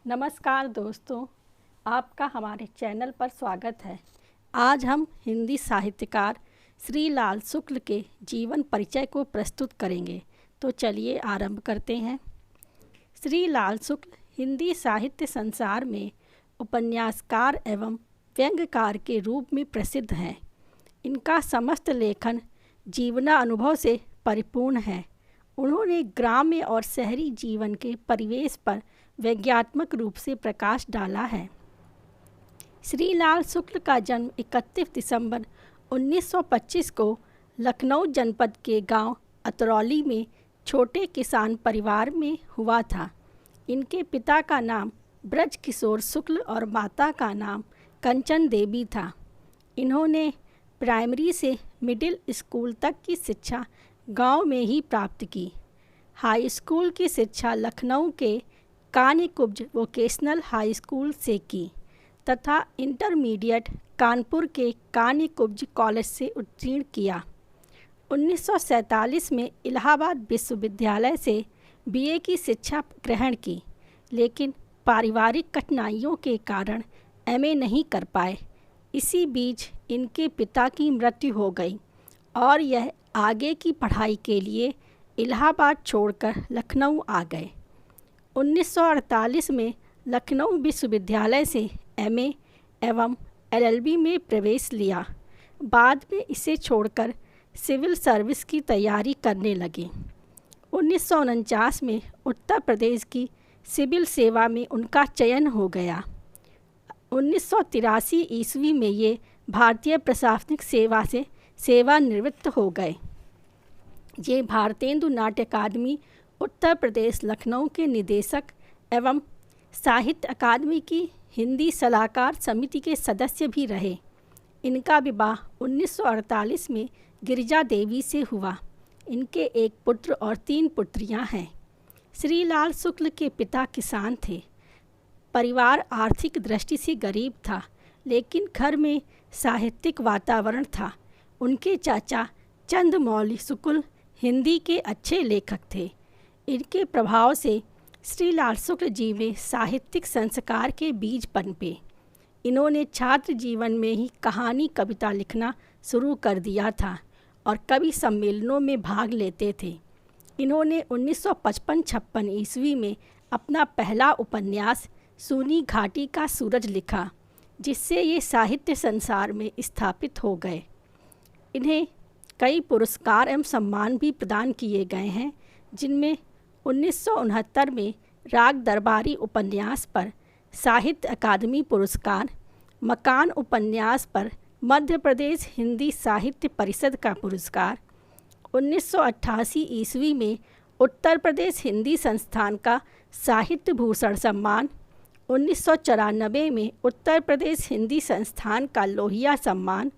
नमस्कार दोस्तों, आपका हमारे चैनल पर स्वागत है। आज हम हिंदी साहित्यकार श्री लाल शुक्ल के जीवन परिचय को प्रस्तुत करेंगे। तो चलिए आरंभ करते हैं। श्री लाल शुक्ल हिंदी साहित्य संसार में उपन्यासकार एवं व्यंग्यकार के रूप में प्रसिद्ध हैं। इनका समस्त लेखन जीवनानुभव से परिपूर्ण है। उन्होंने ग्राम्य और शहरी जीवन के परिवेश पर व्यंग्यात्मक रूप से प्रकाश डाला है। श्री लाल शुक्ल का जन्म 31 दिसंबर 1925 को लखनऊ जनपद के गांव अतरौली में छोटे किसान परिवार में हुआ था। इनके पिता का नाम ब्रज किशोर शुक्ल और माता का नाम कंचन देवी था। इन्होंने प्राइमरी से मिडिल स्कूल तक की शिक्षा गांव में ही प्राप्त की। हाई स्कूल की शिक्षा लखनऊ के कानीकुब्ज वोकेशनल हाई स्कूल से की तथा इंटरमीडिएट कानपुर के कानीकुब्ज कॉलेज से उत्तीर्ण किया। 1947 में इलाहाबाद विश्वविद्यालय से बीए की शिक्षा ग्रहण की, लेकिन पारिवारिक कठिनाइयों के कारण एमए नहीं कर पाए। इसी बीच इनके पिता की मृत्यु हो गई और यह आगे की पढ़ाई के लिए इलाहाबाद छोड़कर लखनऊ आ गए। 1948 में लखनऊ विश्वविद्यालय से एमए एवं एलएलबी में प्रवेश लिया। बाद में इसे छोड़कर सिविल सर्विस की तैयारी करने लगे। 1949 में उत्तर प्रदेश की सिविल सेवा में उनका चयन हो गया। 1983 ईस्वी में ये भारतीय प्रशासनिक सेवा से सेवानिवृत्त हो गए। ये भारतेंदु नाट्य अकादमी उत्तर प्रदेश लखनऊ के निदेशक एवं साहित्य अकादमी की हिंदी सलाहकार समिति के सदस्य भी रहे। इनका विवाह 1948 में गिरिजा देवी से हुआ। इनके एक पुत्र और 3 पुत्रियां हैं। श्री लाल शुक्ल के पिता किसान थे। परिवार आर्थिक दृष्टि से गरीब था, लेकिन घर में साहित्यिक वातावरण था। उनके चाचा चंद्रमौली शुक्ल हिंदी के अच्छे लेखक थे। इनके प्रभाव से श्री लाल शुक्ल जी में साहित्यिक संस्कार के बीज पनपे। इन्होंने छात्र जीवन में ही कहानी कविता लिखना शुरू कर दिया था और कवि सम्मेलनों में भाग लेते थे। इन्होंने 1955-56 ईस्वी में अपना पहला उपन्यास सूनी घाटी का सूरज लिखा, जिससे ये साहित्य संसार में स्थापित हो गए। इन्हें कई पुरस्कार एवं सम्मान भी प्रदान किए गए हैं, जिनमें 1969 में राग दरबारी उपन्यास पर साहित्य अकादमी पुरस्कार, मकान उपन्यास पर मध्य प्रदेश हिंदी साहित्य परिषद का पुरस्कार, 1988 ईस्वी में उत्तर प्रदेश हिंदी संस्थान का साहित्य भूषण सम्मान, 1994 में उत्तर प्रदेश हिंदी संस्थान का लोहिया सम्मान,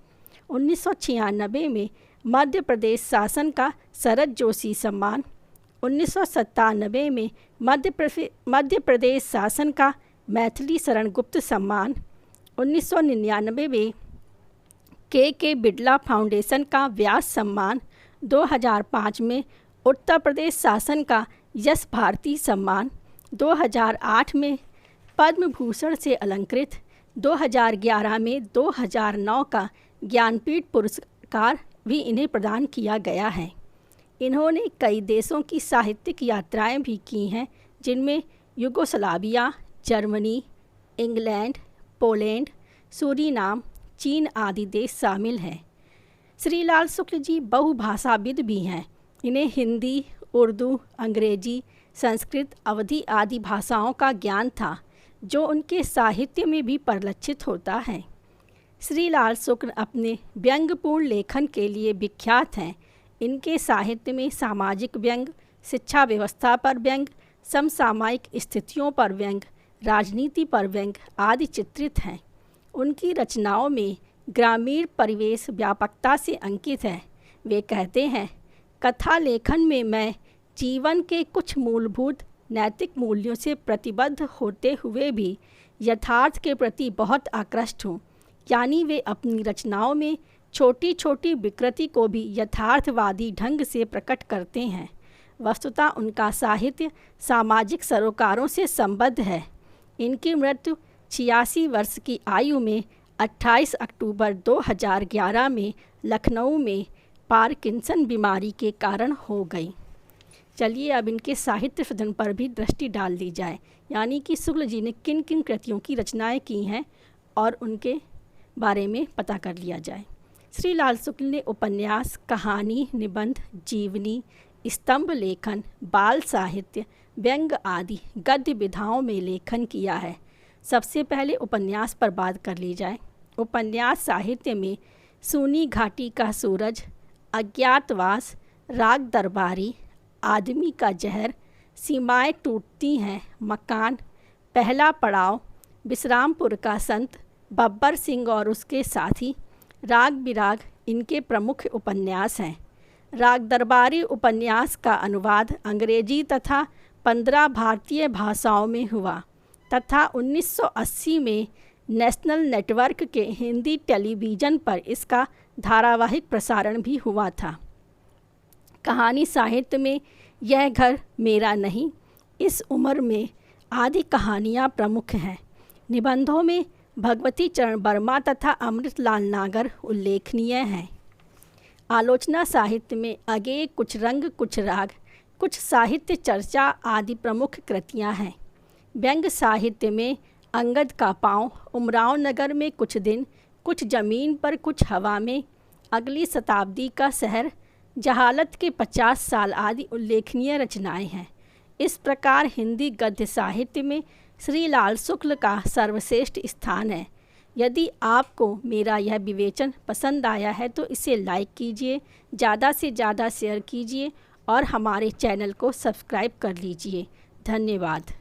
1996 में मध्य प्रदेश शासन का शरद जोशी सम्मान, 1997 में मध्य प्रदेश शासन का मैथिली शरण गुप्त सम्मान, 1999 में के बिड़ला फाउंडेशन का व्यास सम्मान, 2005 में उत्तर प्रदेश शासन का यश भारती सम्मान, 2008 में पद्म भूषण से अलंकृत, 2011 में 2009 का ज्ञानपीठ पुरस्कार भी इन्हें प्रदान किया गया है। इन्होंने कई देशों की साहित्यिक यात्राएं भी की हैं, जिनमें Yugoslavia, Germany, England, Poland, Suriname, चीन आदि देश शामिल हैं। श्री लाल शुक्ल जी बहुभाषाविद भी हैं। इन्हें हिंदी, उर्दू, अंग्रेजी, संस्कृत, अवधी आदि भाषाओं का ज्ञान था, जो उनके साहित्य में भी परिलक्षित होता है। श्री लाल शुक्ल अपने व्यंग्यपूर्ण लेखन के लिए विख्यात हैं। इनके साहित्य में सामाजिक व्यंग्य, शिक्षा व्यवस्था पर व्यंग्य, समसामयिक स्थितियों पर व्यंग्य, राजनीति पर व्यंग्य आदि चित्रित हैं। उनकी रचनाओं में ग्रामीण परिवेश व्यापकता से अंकित है। वे कहते हैं, कथा लेखन में मैं जीवन के कुछ मूलभूत नैतिक मूल्यों से प्रतिबद्ध होते हुए भी यथार्थ के प्रति बहुत आकृष्ट हूँ। यानी वे अपनी रचनाओं में छोटी छोटी विकृति को भी यथार्थवादी ढंग से प्रकट करते हैं। वस्तुतः उनका साहित्य सामाजिक सरोकारों से संबद्ध है। इनकी मृत्यु 86 वर्ष की आयु में 28 अक्टूबर 2011 में लखनऊ में पार्किंसन बीमारी के कारण हो गई। चलिए अब इनके साहित्य सृजन पर भी दृष्टि डाल दी जाए, यानी कि शुक्ल जी ने किन किन कृतियों की रचनाएं की हैं और उनके बारे में पता कर लिया जाए। श्री लाल शुक्ल ने उपन्यास, कहानी, निबंध, जीवनी, स्तंभ लेखन, बाल साहित्य, व्यंग आदि गद्य विधाओं में लेखन किया है। सबसे पहले उपन्यास पर बात कर ली जाए। उपन्यास साहित्य में सूनी घाटी का सूरज, अज्ञातवास, राग दरबारी, आदमी का जहर, सीमाएं टूटती हैं, मकान, पहला पड़ाव, विश्रामपुर का संत, बब्बर सिंह और उसके साथी, राग बिराग इनके प्रमुख उपन्यास हैं। राग दरबारी उपन्यास का अनुवाद अंग्रेजी तथा 15 भारतीय भाषाओं में हुआ तथा 1980 में नेशनल नेटवर्क के हिंदी टेलीविज़न पर इसका धारावाहिक प्रसारण भी हुआ था। कहानी साहित्य में यह घर मेरा नहीं, इस उम्र में आदि कहानियाँ प्रमुख हैं। निबंधों में भगवती चरण वर्मा तथा अमृतलाल नागर उल्लेखनीय हैं। आलोचना साहित्य में अगेय, कुछ रंग, कुछ राग, कुछ साहित्य चर्चा आदि प्रमुख कृतियाँ हैं। व्यंग साहित्य में अंगद का पाँव, उमराव नगर में कुछ दिन, कुछ ज़मीन पर कुछ हवा में, अगली शताब्दी का शहर, जहालत के 50 साल आदि उल्लेखनीय रचनाएं हैं। इस प्रकार हिंदी गद्य साहित्य में श्री लाल शुक्ल का सर्वश्रेष्ठ स्थान है। यदि आपको मेरा यह विवेचन पसंद आया है तो इसे लाइक कीजिए, ज़्यादा से ज़्यादा शेयर कीजिए और हमारे चैनल को सब्सक्राइब कर लीजिए। धन्यवाद।